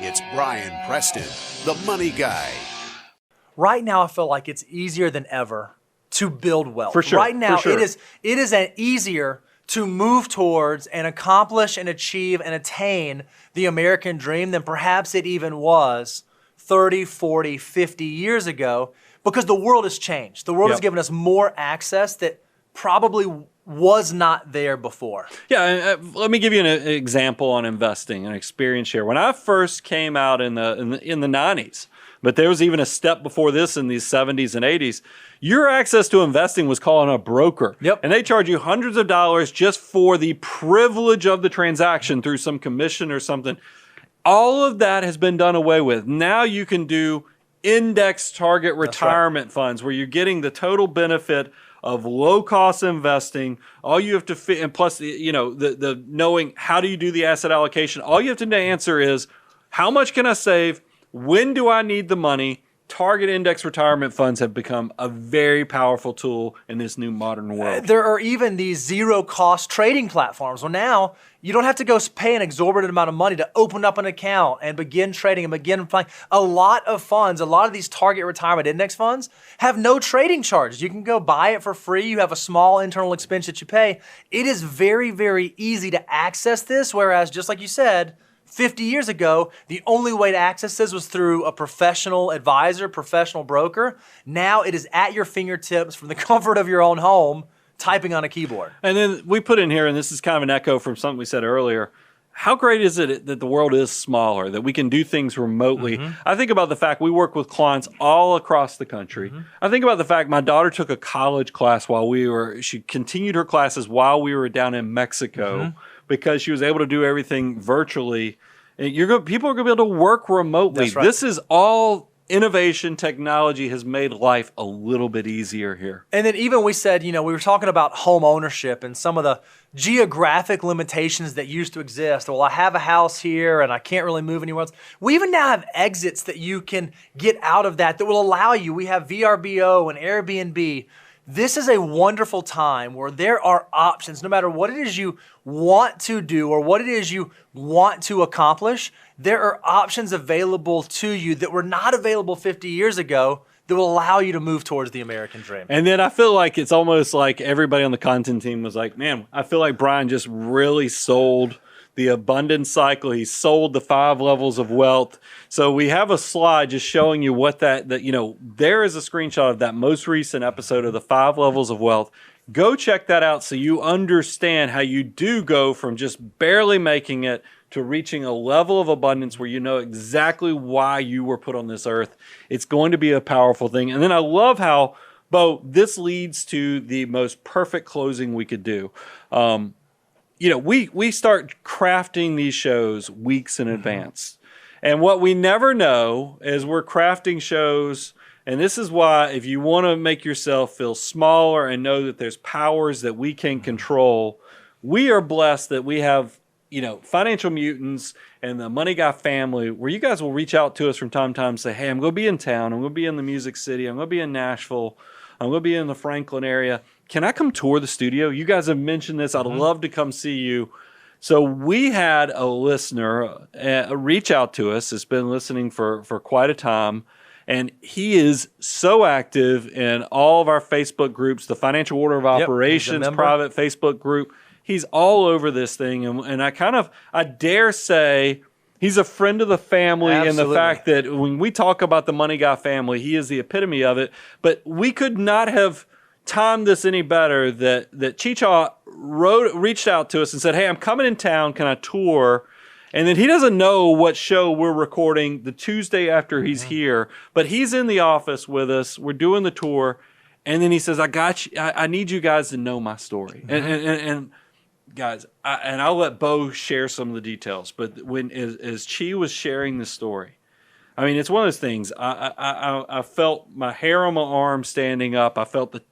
It's Brian Preston, the money guy. Right now, I feel like it's easier than ever to build wealth. For sure. Right now, for sure. it is easier to move towards and accomplish and achieve and attain the American dream than perhaps it even was 30, 40, 50 years ago, because the world has changed. The world has given us more access that probably was not there before. Yeah, let me give you an example on investing, an experience share. When I first came out in the 90s, but there was even a step before this in these 70s and 80s, your access to investing was calling a broker. Yep. And they charge you hundreds of dollars just for the privilege of the transaction through some commission or something. All of that has been done away with. Now you can do index target retirement funds where you're getting the total benefit of low-cost investing. All you have to fit, and plus, the knowing how do you do the asset allocation. All you have to answer is, how much can I save? When do I need the money? Target index retirement funds have become a very powerful tool in this new modern world. There are even these zero-cost trading platforms. Well, now you don't have to go pay an exorbitant amount of money to open up an account and begin trading and begin playing. A lot of funds, a lot of these target retirement index funds have no trading charges. You can go buy it for free. You have a small internal expense that you pay. It is very, very easy to access this, whereas just like you said, 50 years ago, the only way to access this was through a professional advisor, professional broker. Now it is at your fingertips from the comfort of your own home, typing on a keyboard. And then we put in here, and this is kind of an echo from something we said earlier, how great is it that the world is smaller, that we can do things remotely? I think about the fact we work with clients all across the country. I think about the fact my daughter took a college class she continued her classes while we were down in Mexico because she was able to do everything virtually. And people are going to be able to work remotely. That's right. This is all innovation. Technology has made life a little bit easier here. And then even we said, we were talking about home ownership and some of the geographic limitations that used to exist. Well, I have a house here and I can't really move anywhere else. We even now have exits that you can get out of that will allow you. We have VRBO and Airbnb. This is a wonderful time where there are options, no matter what it is you want to do or what it is you want to accomplish. There are options available to you that were not available 50 years ago that will allow you to move towards the American dream. And then I feel like it's almost like everybody on the content team was like, man, I feel like Brian just really sold the abundance cycle. He sold the 5 levels of wealth. So we have a slide just showing you what there is a screenshot of that most recent episode of the 5 levels of wealth. Go check that out so you understand how you do go from just barely making it to reaching a level of abundance where you know exactly why you were put on this earth. It's going to be a powerful thing. And then I love how, Bo, this leads to the most perfect closing we could do. We start crafting these shows weeks in advance. And what we never know is we're crafting shows, and this is why if you want to make yourself feel smaller and know that there's powers that we can control, we are blessed that we have, Financial Mutants and the Money Guy family, where you guys will reach out to us from time to time and say, hey, I'm going to be in town. I'm going to be in the Music City. I'm going to be in Nashville. I'm going to be in the Franklin area. Can I come tour the studio? You guys have mentioned this. I'd love to come see you. So we had a listener reach out to us. Has been listening for quite a time. And he is so active in all of our Facebook groups, the Financial Order of Operations private Facebook group. He's all over this thing. And I dare say he's a friend of the family. Absolutely. And the fact that when we talk about the Money Guy family, he is the epitome of it. But we could not have timed this any better that Chicha reached out to us and said, hey, I'm coming in town. Can I tour? And then he doesn't know what show we're recording the Tuesday after he's here, but he's in the office with us. We're doing the tour. And then he says, I got you. I need you guys to know my story. And guys, I'll let Bo share some of the details, but as Chi was sharing this story, I mean, it's one of those things. I felt my hair on my arm standing up. I felt the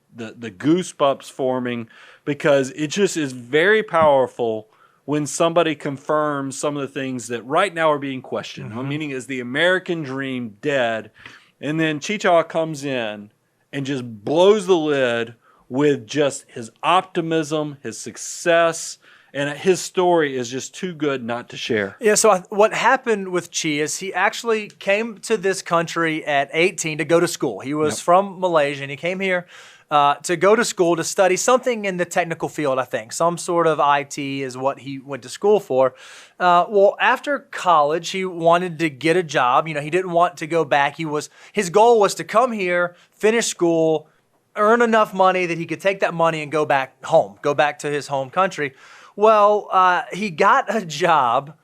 goosebumps forming, because it just is very powerful when somebody confirms some of the things that right now are being questioned. Meaning, is the American dream dead? And then Chicha comes in and just blows the lid with just his optimism, his success, And his story is just too good not to share. Yeah, so what happened with Chi is he actually came to this country at 18 to go to school. He was from Malaysia, and he came here to go to school to study something in the technical field, I think. Some sort of IT is what he went to school for. Well, after college, he wanted to get a job. You know, he didn't want to go back. His goal was to come here, finish school, earn enough money that he could take that money and go back home, go back to his home country. Well, he got a job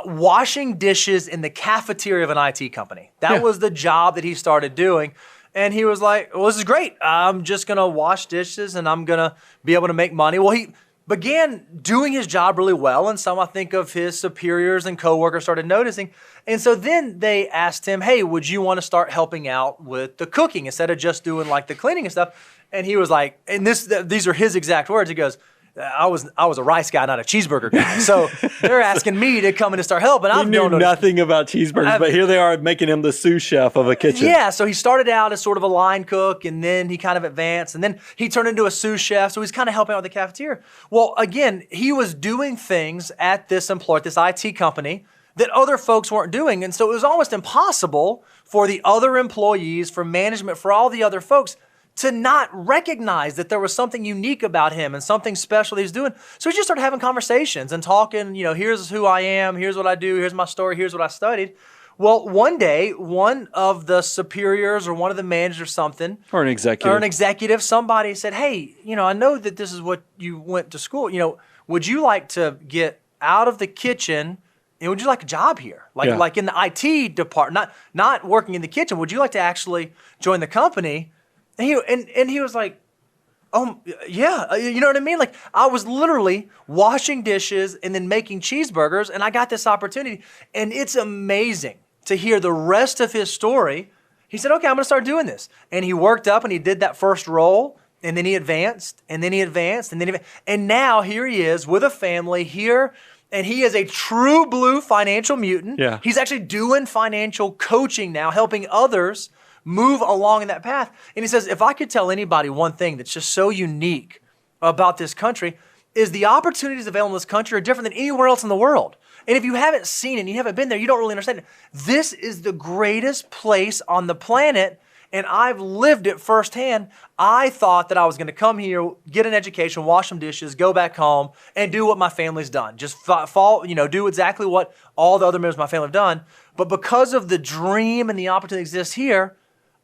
washing dishes in the cafeteria of an IT company. That was the job that he started doing. And he was like, well, this is great. I'm just going to wash dishes and I'm going to be able to make money. Well, he began doing his job really well. And some, I think, of his superiors and coworkers started noticing. And so then they asked him, hey, would you want to start helping out with the cooking instead of just doing like the cleaning and stuff? And he was like, and these are his exact words. He goes, I was a rice guy, not a cheeseburger guy. So they're asking me to come in and start helping. He knew nothing about cheeseburgers, but here they are making him the sous chef of a kitchen. Yeah, so he started out as sort of a line cook, and then he kind of advanced, and then he turned into a sous chef, so he's kind of helping out with the cafeteria. Well, again, he was doing things at this employer, this IT company, that other folks weren't doing, and so it was almost impossible for the other employees, for management, for all the other folks to not recognize that there was something unique about him and something special that he's doing. So he just started having conversations and talking, you know, here's who I am, here's what I do, here's my story, here's what I studied. Well, one day, one of the superiors or one of the managers or something, or an executive, somebody said, hey, you know, I know that this is what you went to school. You know, would you like to get out of the kitchen and would you like a job here? Like in the IT department, not working in the kitchen. Would you like to actually join the company? And he was like, oh, yeah, you know what I mean? Like, I was literally washing dishes and then making cheeseburgers, and I got this opportunity. And it's amazing to hear the rest of his story. He said, okay, I'm going to start doing this. And he worked up and he did that first role, and then he advanced, and then he advanced, and then and now here he is with a family here, and he is a true blue financial mutant. Yeah. He's actually doing financial coaching now, helping others move along in that path. And he says, if I could tell anybody one thing that's just so unique about this country is the opportunities available in this country are different than anywhere else in the world. And if you haven't seen it and you haven't been there, you don't really understand it. This is the greatest place on the planet, and I've lived it firsthand. I thought that I was going to come here, get an education, wash some dishes, go back home, and do what my family's done. Just do exactly what all the other members of my family have done. But because of the dream and the opportunity that exists here,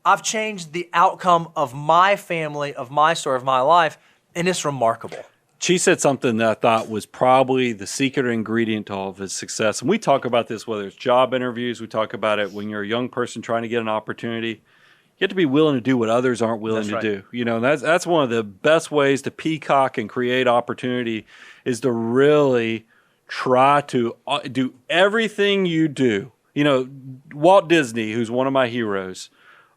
I've changed the outcome of my family, of my story, of my life, and it's remarkable. She said something that I thought was probably the secret ingredient to all of his success. And we talk about this, whether it's job interviews, we talk about it when you're a young person trying to get an opportunity. You have to be willing to do what others aren't willing to do. You know, and that's one of the best ways to peacock and create opportunity is to really try to do everything you do. You know, Walt Disney, who's one of my heroes,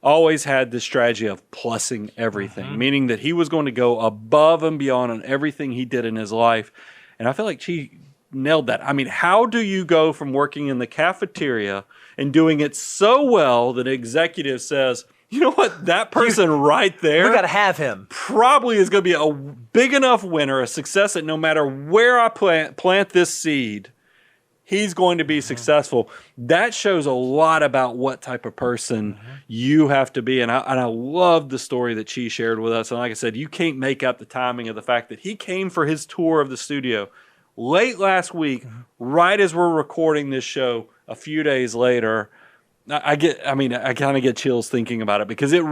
always had this strategy of plussing everything, meaning that he was going to go above and beyond on everything he did in his life. And I feel like she nailed that. I mean, how do you go from working in the cafeteria and doing it so well that an executive says, you know what, that person right there, we got to have him. Probably is going to be a big enough winner, a success that no matter where I plant this seed, he's going to be successful. That shows a lot about what type of person you have to be. And I love the story that she shared with us. And like I said, you can't make up the timing of the fact that he came for his tour of the studio late last week, right as we're recording this show a few days later. I kind of get chills thinking about it because it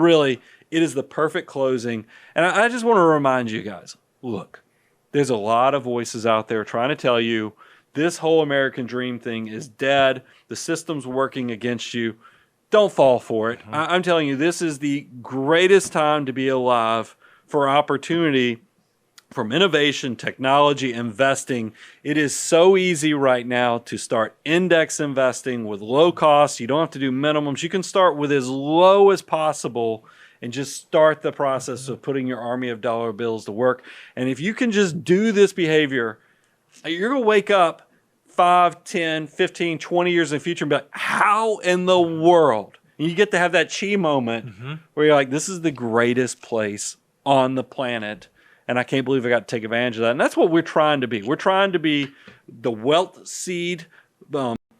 is the perfect closing. And I just want to remind you guys, look, there's a lot of voices out there trying to tell you this whole American dream thing is dead. The system's working against you. Don't fall for it. I'm telling you, this is the greatest time to be alive for opportunity from innovation, technology, investing. It is so easy right now to start index investing with low costs. You don't have to do minimums. You can start with as low as possible and just start the process of putting your army of dollar bills to work. And if you can just do this behavior, you're going to wake up 5, 10, 15, 20 years in the future and be like, how in the world? And you get to have that chi moment where you're like, this is the greatest place on the planet. and I can't believe I got to take advantage of that. And that's what we're trying to be. We're trying to be the wealth seed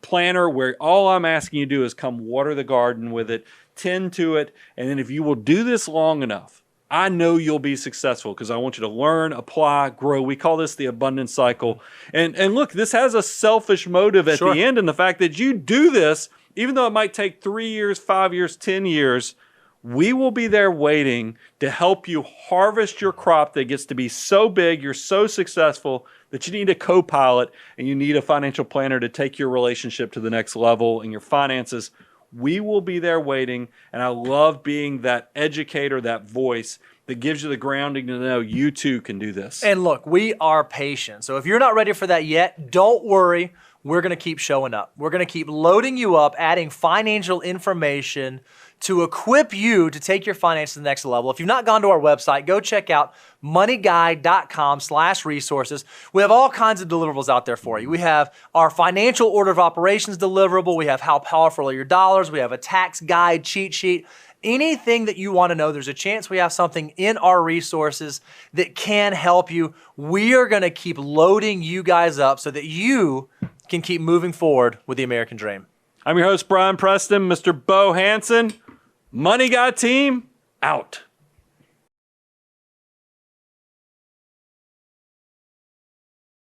planner where all I'm asking you to do is come water the garden with it, tend to it, and then if you will do this long enough, I know you'll be successful because I want you to learn, apply, grow. We call this the abundance cycle. And look, this has a selfish motive at the end, and the fact that you do this, even though it might take 3 years, 5 years, 10 years, we will be there waiting to help you harvest your crop that gets to be so big, you're so successful that you need a co-pilot and you need a financial planner to take your relationship to the next level and your finances. We will be there waiting, and I love being that educator, that voice that gives you the grounding to know you too can do this. And look, we are patient. So if you're not ready for that yet, don't worry. We're going to keep showing up. We're going to keep loading you up, adding financial information to equip you to take your finances to the next level. If you've not gone to our website, go check out moneyguy.com/resources. We have all kinds of deliverables out there for you. We have our financial order of operations deliverable. We have how powerful are your dollars. We have a tax guide, cheat sheet. Anything that you want to know, there's a chance we have something in our resources that can help you. We are going to keep loading you guys up so that you can keep moving forward with the American dream. I'm your host, Brian Preston, Mr. Bo Hansen. Money Guy team, out.